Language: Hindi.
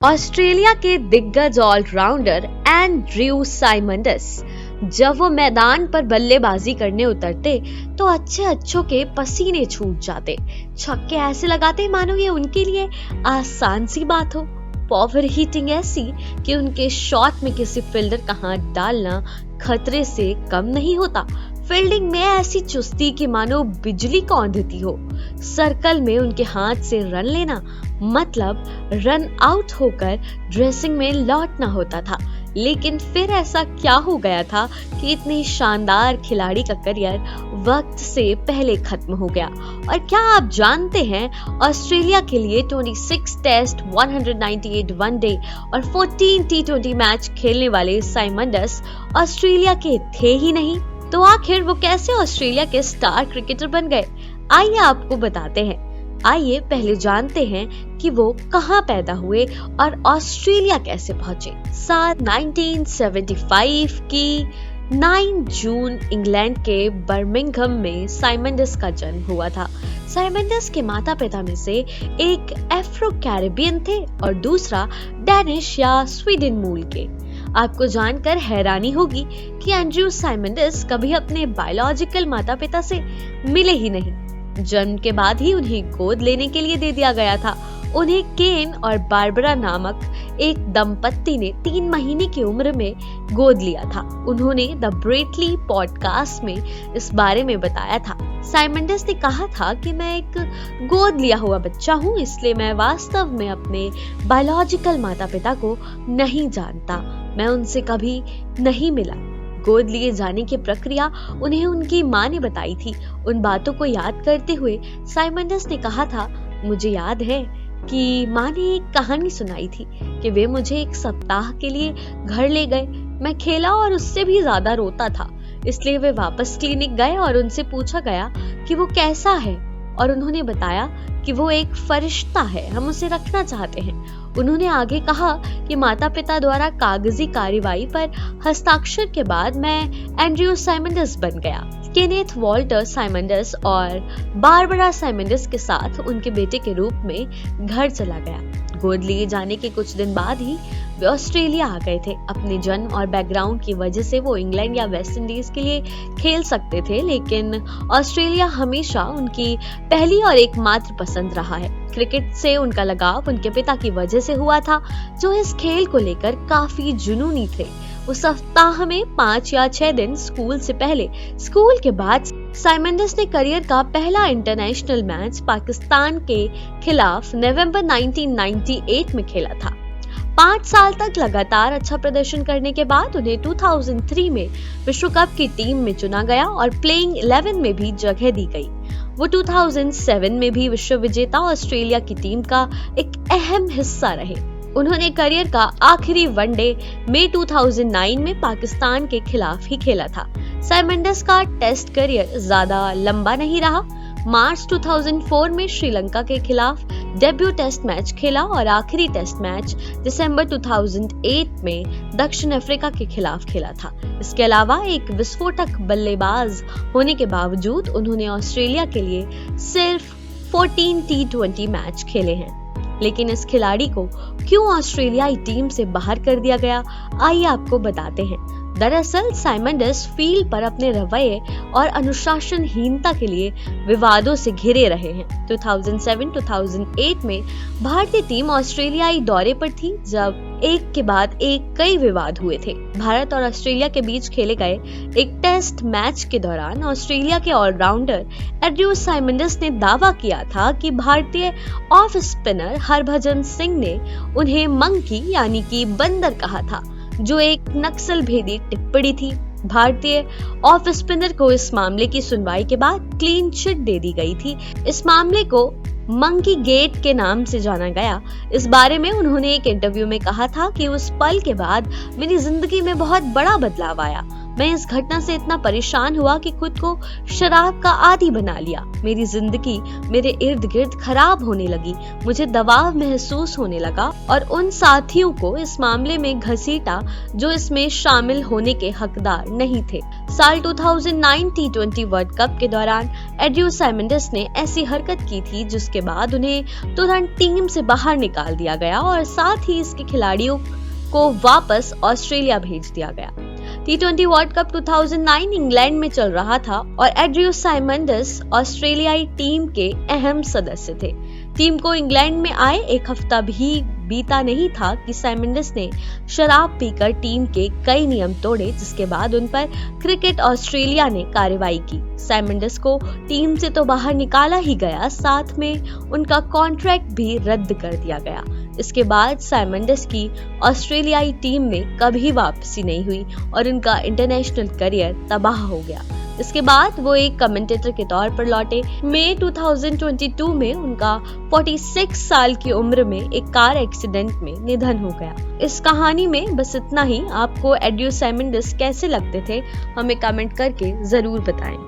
ऑस्ट्रेलिया के दिग्गज ऑलराउंडर एंड्रयू साइमंडस जब वो मैदान पर बल्लेबाजी करने उतरते तो अच्छों के पसीने छूट जाते। छक्के ऐसे लगाते मानो ये उनके लिए आसान सी बात हो। पावर हिटिंग ऐसी कि उनके शॉट में किसी फील्डर का हाथ डालना खतरे से कम नहीं होता। फील्डिंग में ऐसी चुस्ती कि मानो बिजली कौंधती हो। सर्कल में उनके हाथ से रन लेना मतलब रन आउट होकर ड्रेसिंग में लौटना होता था। लेकिन फिर ऐसा क्या हो गया था कि इतने शानदार खिलाड़ी का करियर वक्त से पहले खत्म हो गया। और क्या आप जानते हैं, ऑस्ट्रेलिया के लिए 26 टेस्ट, 198 वनडे और 14 टी20 मैच खेलने वाले साइमंडस ऑस्ट्रेलिया के थे ही नहीं। तो आखिर वो कैसे ऑस्ट्रेलिया के स्टार क्रिकेटर बन गए, आइए आपको बताते हैं। आइए पहले जानते हैं कि वो कहाँ पैदा हुए और ऑस्ट्रेलिया कैसे पहुंचे। 1975 की 9 जून इंग्लैंड के बर्मिंघम में साइमंडस का जन्म हुआ था। साइमंडस के माता पिता में से एक अफ्रो कैरेबियन थे और दूसरा डेनिश या स्वीडन मूल के। आपको जानकर हैरानी होगी कि एंड्रयू साइमंडस कभी अपने बायोलॉजिकल माता पिता से मिले ही नहीं। जन्म के बाद ही उन्हें गोद लेने के लिए दे दिया गया था। उन्हें केन और बारबरा नामक एक दंपत्ति ने 3 महीने की उम्र में गोद लिया था। उन्होंने द ब्रेटली पॉडकास्ट में इस बारे में बताया था। साइमंडस ने कहा था कि मैं एक गोद लिया हुआ बच्चा हूँ, इसलिए मैं वास्तव में अपने बायोलॉजिकल माता पिता को नहीं जानता। मैं उनसे कभी नहीं मिला। गोद लिए जाने की प्रक्रिया उन्हें उनकी माँ ने बताई थी। उन बातों को याद करते हुए साइमंडस ने कहा था, मुझे याद है कि माँ ने एक कहानी सुनाई थी कि वे मुझे एक सप्ताह के लिए घर ले गए। मैं खेला और उससे भी ज्यादा रोता था, इसलिए वे वापस क्लिनिक गए और उनसे पूछा गया कि वो कैसा है और उन्होंने बताया कि वो एक फरिश्ता है, हम उसे रखना चाहते हैं। उन्होंने आगे कहा कि माता पिता द्वारा कागजी कार्यवाही पर हस्ताक्षर के बाद मैं एंड्रयू साइमंडस बन गया। केनेथ वॉल्टर साइमंडस और बारबरा साइमंडस के साथ उनके बेटे के रूप में घर चला गया। गोद लिए जाने के कुछ दिन बाद ही वे ऑस्ट्रेलिया आ गए थे। अपने जन्म और बैकग्राउंड की वजह से वो इंग्लैंड या वेस्ट इंडीज के लिए खेल सकते थे, लेकिन ऑस्ट्रेलिया हमेशा उनकी पहली और एकमात्र पसंद रहा है। क्रिकेट से उनका लगाव उनके पिता की वजह से हुआ था, जो इस खेल को लेकर काफी जुनूनी थे। वो सप्ताह में 5 या 6 दिन स्कूल से पहले, स्कूल के बाद साइमंडस ने करियर का पहला इंटरनेशनल मैच पाकिस्तान के खिलाफ नवंबर 1998 में खेला था। 5 साल तक लगातार अच्छा प्रदर्शन करने के बाद उन्हें 2003 में विश्व कप की टीम में चुना गया और प्लेइंग 11 में भी जगह दी गई। वो 2007 में भी विश्व विजेता ऑस्ट्रेलिया की टीम का एक अहम हिस्सा रहे। उन्होंने करियर का आखिरी वनडे मई 2009 में पाकिस्तान के खिलाफ ही खेला था। साइमंडस का टेस्ट करियर ज्यादा लंबा नहीं रहा। मार्च 2004 में श्रीलंका के खिलाफ डेब्यू टेस्ट मैच खेला और आखिरी टेस्ट मैच दिसंबर 2008 में दक्षिण अफ्रीका के खिलाफ खेला था। इसके अलावा एक विस्फोटक बल्लेबाज होने के बावजूद उन्होंने ऑस्ट्रेलिया के लिए सिर्फ 14 टी20 मैच खेले हैं। लेकिन इस खिलाड़ी को क्यों ऑस्ट्रेलियाई टीम से बाहर कर दिया गया, आइए आपको बताते हैं। दरअसल साइमंडस फील्ड पर अपने रवैये और अनुशासनहीनता के लिए विवादों से घिरे रहे हैं। 2007-2008 में भारतीय टीम ऑस्ट्रेलियाई दौरे पर थी, जब एक के बाद एक कई विवाद हुए थे। भारत और ऑस्ट्रेलिया के बीच खेले गए एक टेस्ट मैच के दौरान ऑस्ट्रेलिया के ऑलराउंडर एंड्रयू साइमंडस ने दावा किया था कि भारतीय ऑफ स्पिनर हरभजन सिंह ने उन्हें मंकी यानी कि बंदर कहा था, जो एक नक्सल भेदी टिप्पणी थी। भारतीय ऑफ स्पिनर को इस मामले की सुनवाई के बाद क्लीन चिट दे दी गई थी। इस मामले को मंकी गेट के नाम से जाना गया। इस बारे में उन्होंने एक इंटरव्यू में कहा था कि उस पल के बाद मेरी जिंदगी में बहुत बड़ा बदलाव आया। मैं इस घटना से इतना परेशान हुआ कि खुद को शराब का आदी बना लिया। मेरी जिंदगी मेरे इर्द गिर्द खराब होने लगी, मुझे दबाव महसूस होने लगा और उन साथियों को इस मामले में घसीटा जो इसमें शामिल होने के हकदार नहीं थे। साल 2009 T20 वर्ल्ड कप के दौरान एड्रयू साइमंडस ने ऐसी हरकत की थी जिसके बाद उन्हें तुरंत टीम से बाहर निकाल दिया गया और साथ ही इसके खिलाड़ियों को वापस ऑस्ट्रेलिया भेज दिया गया। T20 वर्ल्ड कप 2009 इंग्लैंड में चल रहा था और एड्रयू साइमंडस ऑस्ट्रेलियाई टीम के अहम सदस्य थे। टीम को इंग्लैंड में आए एक हफ्ता भी बीता नहीं था कि साइमंडस ने शराब पीकर टीम के कई नियम तोड़े, जिसके बाद उन पर क्रिकेट ऑस्ट्रेलिया ने कार्रवाई की। साइमंडस को टीम से तो बाहर निकाला ही गया, साथ में उनका कॉन्ट्रैक्ट भी रद्द कर दिया गया। इसके बाद साइमंडस की ऑस्ट्रेलियाई टीम में कभी वापसी नहीं हुई और उनका इंटरनेशनल करियर तबाह हो गया। इसके बाद वो एक कमेंटेटर के तौर पर लौटे। मई 2022 में उनका 46 साल की उम्र में एक कार एक्सीडेंट में निधन हो गया। इस कहानी में बस इतना ही। आपको एड्रयू साइमंडस कैसे लगते थे, हमें कमेंट करके जरूर बताएं।